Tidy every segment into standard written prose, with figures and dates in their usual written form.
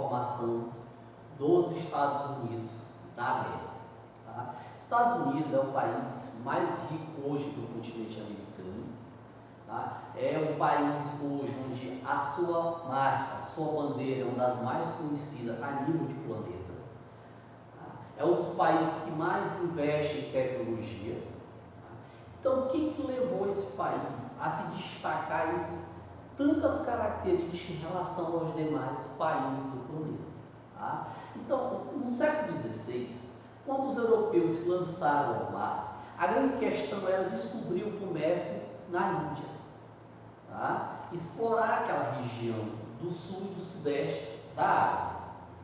formação dos Estados Unidos da América. Tá? Estados Unidos é o país mais rico hoje do continente americano. Tá? É um país hoje onde a sua marca, a sua bandeira é uma das mais conhecidas a nível de planeta. Tá? É um dos países que mais investe em tecnologia. Tá? Então, o que levou esse país a se destacar entre tantas características em relação aos demais países do planeta? Tá? Então, no século XVI, quando os europeus se lançaram ao mar, a grande questão era descobrir o comércio na Índia, tá? Explorar aquela região do sul e do sudeste da Ásia.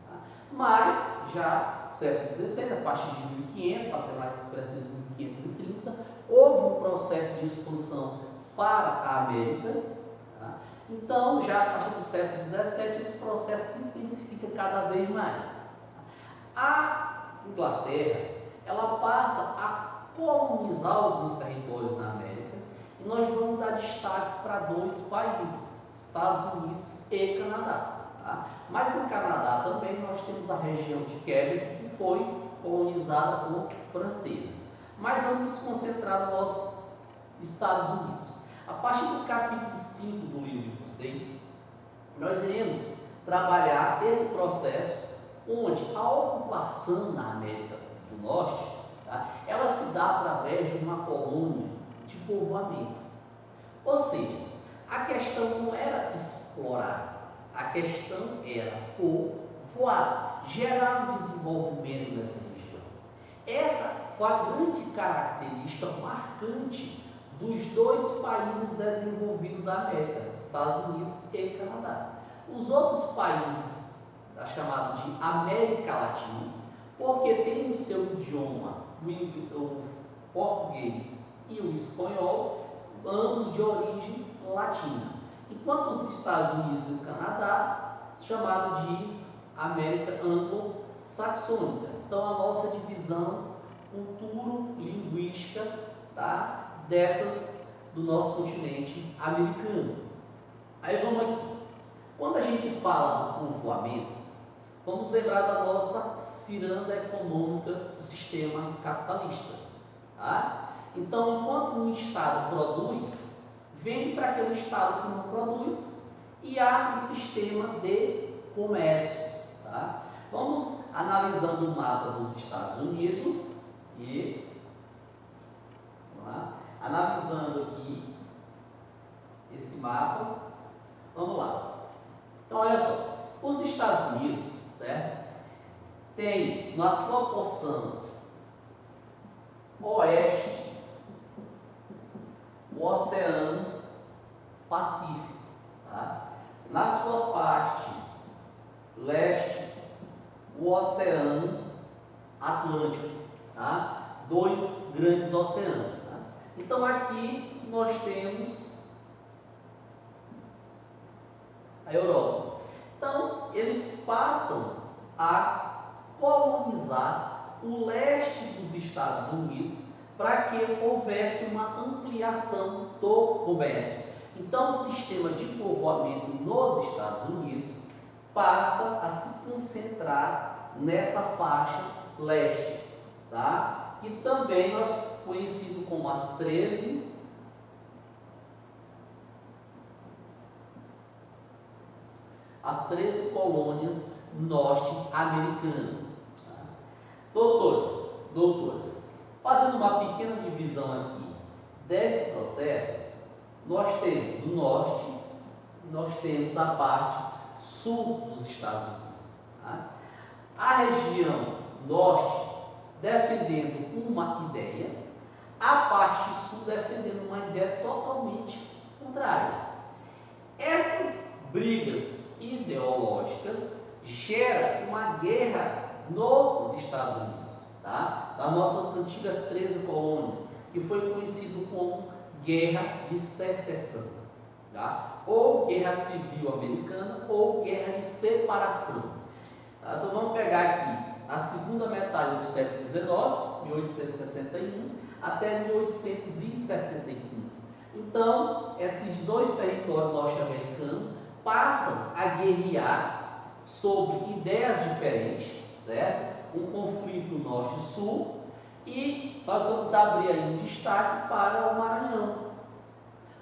Tá? Mas, já no século XVI, a partir de 1500, para ser mais preciso, 1530, houve um processo de expansão para a América. Tá? Então, já a partir do século XVII, esse processo se intensifica cada vez mais. A Inglaterra, ela passa a colonizar alguns territórios na América e nós vamos dar destaque para dois países, Estados Unidos e Canadá. Tá? Mas no Canadá também nós temos a região de Quebec, que foi colonizada por franceses. Mas vamos nos concentrar nos Estados Unidos. A partir do capítulo 5 do livro de vocês, nós iremos trabalhar esse processo onde a ocupação na América do Norte, tá, ela se dá através de uma colônia de povoamento. Ou seja, a questão não era explorar, a questão era povoar, gerar um desenvolvimento nessa região. Essa foi a grande característica marcante dos dois países desenvolvidos da América, Estados Unidos e Canadá. Os outros países chamado de América Latina, porque tem no seu idioma o português e o espanhol, ambos de origem latina, enquanto os Estados Unidos e o Canadá, chamado de América Anglo-Saxônica. Então, a nossa divisão culturo-linguística, tá, dessas do nosso continente americano. Aí vamos aqui. Quando a gente fala do povoamento, vamos lembrar da nossa ciranda econômica do sistema capitalista. Tá? Então, enquanto um estado produz, vende para aquele estado que não produz e há um sistema de comércio. Tá? Vamos analisando o mapa dos Estados Unidos e analisando aqui esse mapa. Vamos lá. Então, olha só, os Estados Unidos, certo, tem na sua porção oeste o Oceano Pacífico, tá? Na sua parte leste o Oceano Atlântico, tá? Dois grandes oceanos. Tá? Então aqui nós temos a Europa. Então, eles passam a colonizar o leste dos Estados Unidos para que houvesse uma ampliação do comércio. Então, o sistema de povoamento nos Estados Unidos passa a se concentrar nessa faixa leste, tá? Que também nós conhecido como as 13 colônias norte-americanas. Doutores, fazendo uma pequena divisão aqui desse processo, nós temos o norte e nós temos a parte sul dos Estados Unidos. Tá? A região norte defendendo uma ideia, a parte sul defendendo uma ideia totalmente contrária. Essas brigas ideológicas geram uma guerra nos Estados Unidos, tá? Das nossas antigas 13 colônias, que foi conhecido como Guerra de Secessão, tá? Ou Guerra Civil Americana ou Guerra de Separação. Tá? Então vamos pegar aqui na segunda metade do século XIX, 1861 até 1865. Então, esses dois territórios norte-americanos passam a guerrear sobre ideias diferentes, certo? Um conflito norte-sul, e nós vamos abrir aí um destaque para o Maranhão.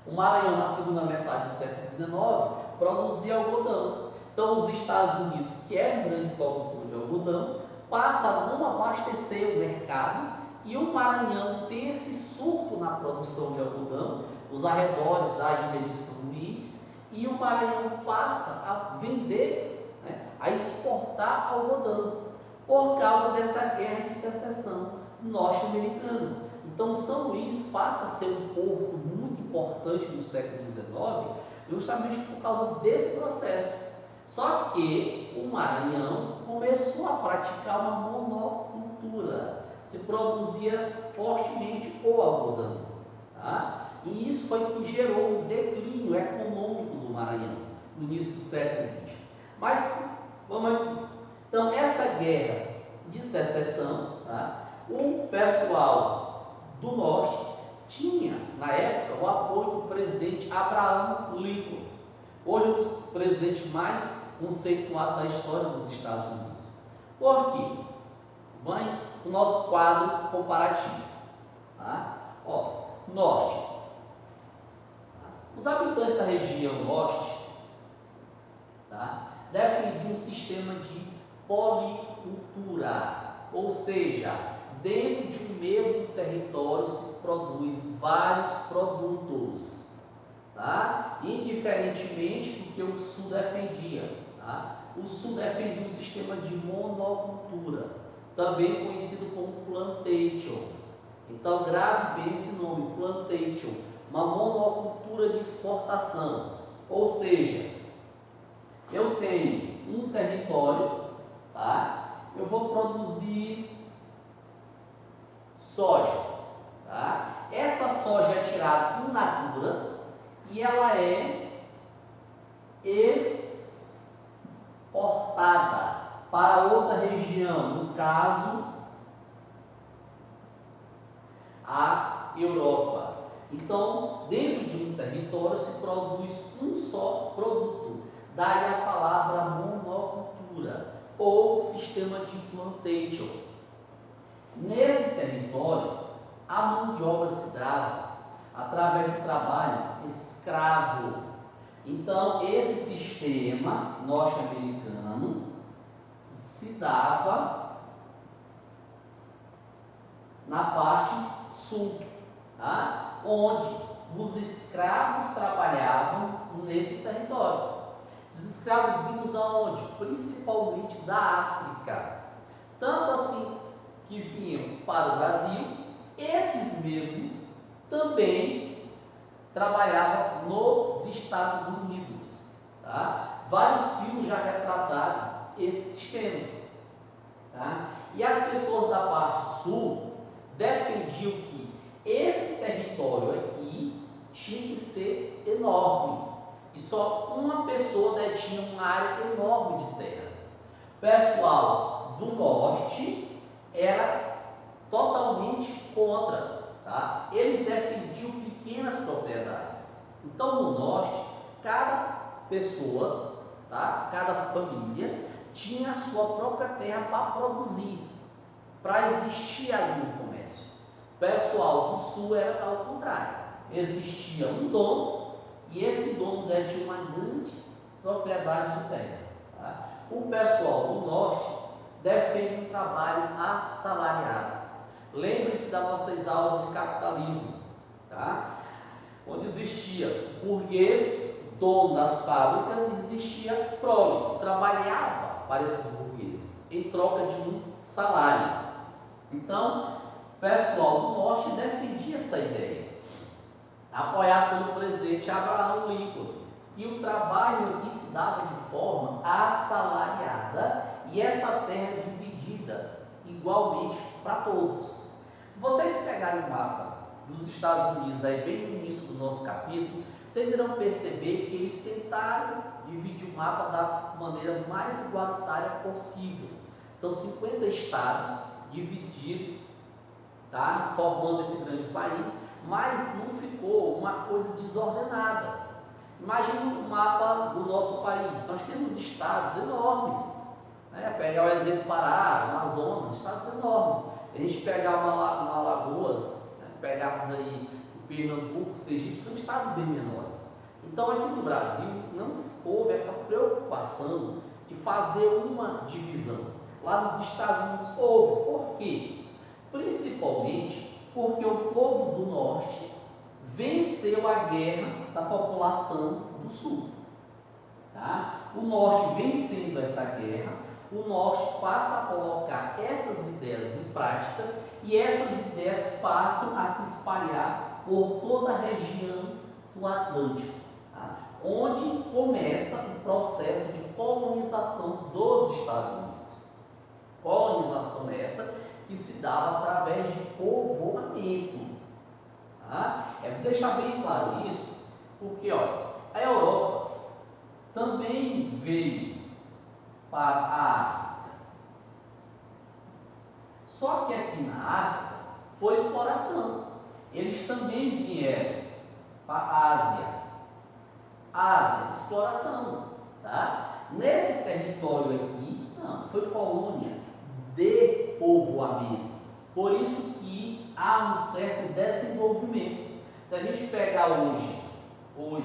O Maranhão, na segunda metade do século XIX, produzia algodão. Então, os Estados Unidos, que era um grande produtor de algodão, passa a não abastecer o mercado, e o Maranhão tem esse surto na produção de algodão, os arredores da ilha de São Luís, e o Maranhão passa a vender, né, a exportar algodão, por causa dessa guerra de secessão norte-americana. Então, São Luís passa a ser um porto muito importante no século XIX, justamente por causa desse processo. Só que o Maranhão começou a praticar uma monocultura, se produzia fortemente o algodão, tá? E isso foi que gerou um declínio econômico do Maranhão no início do século XX. Mas, vamos aqui. Então, essa guerra de secessão, tá? O pessoal do Norte tinha, na época, o apoio do presidente Abraham Lincoln, hoje um dos presidentes mais conceituados da história dos Estados Unidos. Por quê? Vai o nosso quadro comparativo. Tá? Ó, Norte. Os habitantes da região Norte, tá, defendiam um sistema de policultura, ou seja, dentro de um mesmo território se produz vários produtos, tá? Indiferentemente do que o Sul defendia, tá? O Sul defendia um sistema de monocultura, também conhecido como plantations. Então, grave bem esse nome, plantation, uma monocultura de exportação, ou seja, eu tenho um território, tá? Eu vou produzir soja, tá? Essa soja é tirada in natura e ela é exportada para outra região, no caso, a Europa. Então, dentro de um território se produz um só produto, daí a palavra monocultura ou sistema de plantation. Nesse território, a mão de obra se dava através do trabalho escravo. Então, esse sistema norte-americano se dava na parte sul, tá? Onde os escravos trabalhavam nesse território. Esses escravos vindos de onde? Principalmente da África. Tanto assim que vinham para o Brasil, esses mesmos também trabalhavam nos Estados Unidos. Tá? Vários filmes já retrataram esse sistema. Tá? E as pessoas da parte sul defendiam que esse território aqui tinha que ser enorme. E só uma pessoa detinha uma área enorme de terra. O pessoal do norte era totalmente contra, tá? Eles defendiam pequenas propriedades. Então, no norte, cada pessoa, tá? Cada família tinha a sua própria terra para produzir, para existir ali no comércio. O pessoal do sul era ao contrário. Existia um dono e esse dono detinha uma grande propriedade de terra. Tá? O pessoal do norte defende um trabalho assalariado. Lembre-se das nossas aulas de capitalismo, tá? Onde existia burgueses, dono das fábricas, e existia prole, que trabalhava para esses burgueses, em troca de um salário. Então, o pessoal do norte defendia essa ideia, apoiado pelo presidente Abraham Lincoln, e o trabalho aqui se dava de forma assalariada e essa terra dividida igualmente para todos. Se vocês pegarem o mapa dos Estados Unidos aí bem no início do nosso capítulo, vocês irão perceber que eles tentaram dividir o mapa da maneira mais igualitária possível. São 50 estados divididos, tá? Formando esse grande país, mas não ficou uma coisa desordenada. Imagina um mapa do nosso país. Nós temos estados enormes. Né? Pegar o exemplo Pará, Amazonas, estados enormes. A gente pegar uma Alagoas, né? Pegarmos aí o Pernambuco, Sergipe, são estados bem menores. Então aqui no Brasil não houve essa preocupação de fazer uma divisão. Lá nos Estados Unidos houve. Por quê? Principalmente porque o povo do norte venceu a guerra da população do sul. Tá? O norte vencendo essa guerra, o norte passa a colocar essas ideias em prática e essas ideias passam a se espalhar por toda a região do Atlântico, tá? Onde começa o processo de colonização dos Estados Unidos. Colonização essa que se dava através de povoamento. Tá? É deixar bem claro isso, porque a Europa também veio para a África. Só que aqui na África foi exploração. Eles também vieram para a Ásia. Ásia, exploração. Tá? Nesse território aqui, não, foi colônia de povoamento. Por isso que há um certo desenvolvimento. Se a gente pegar hoje um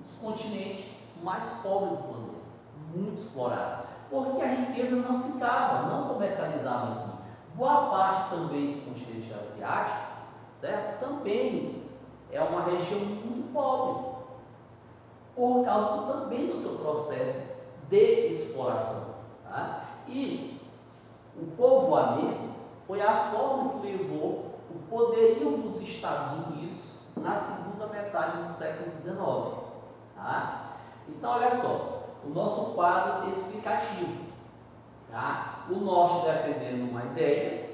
dos continentes mais pobres do planeta, muito explorado, porque a riqueza não ficava, não comercializava aqui. Boa parte também do continente asiático, certo? Também é uma região muito pobre, por causa também do seu processo de exploração. Tá? E o povoamento foi a forma que levou o poderio dos Estados Unidos na segunda metade do século XIX. Tá? Então, olha só, o nosso quadro explicativo. Tá? O norte defendendo uma ideia,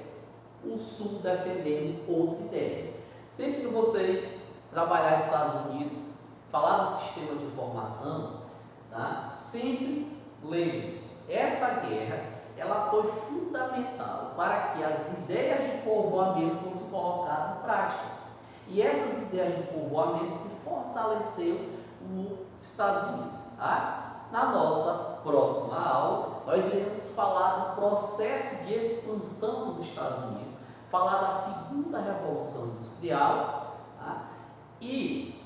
o sul defendendo outra ideia. Sempre que vocês trabalhar nos Estados Unidos, falar do sistema de informação, tá? Sempre lembre-se, essa guerra ela foi fundamental para que as ideias de povoamento fossem colocadas em prática. E essas ideias de povoamento que fortaleceu os Estados Unidos. Tá? Na nossa próxima aula, nós iremos falar do processo de expansão dos Estados Unidos, falar da segunda revolução industrial, tá? E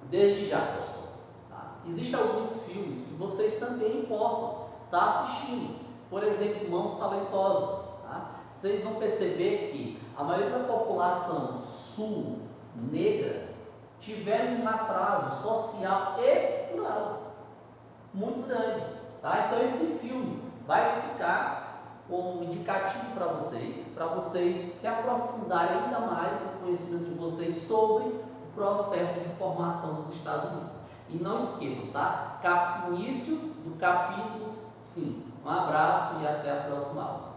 desde já, pessoal, tá? Existem alguns filmes que vocês também possam estar assistindo. Por exemplo, Mãos Talentosas. Tá? Vocês vão perceber que a maioria da população sul negra tiveram um atraso social e cultural muito grande. Tá? Então esse filme vai ficar como um indicativo para vocês se aprofundarem ainda mais no conhecimento de vocês sobre o processo de formação dos Estados Unidos. E não esqueçam, tá? Início do capítulo 5. Um abraço e até a próxima aula.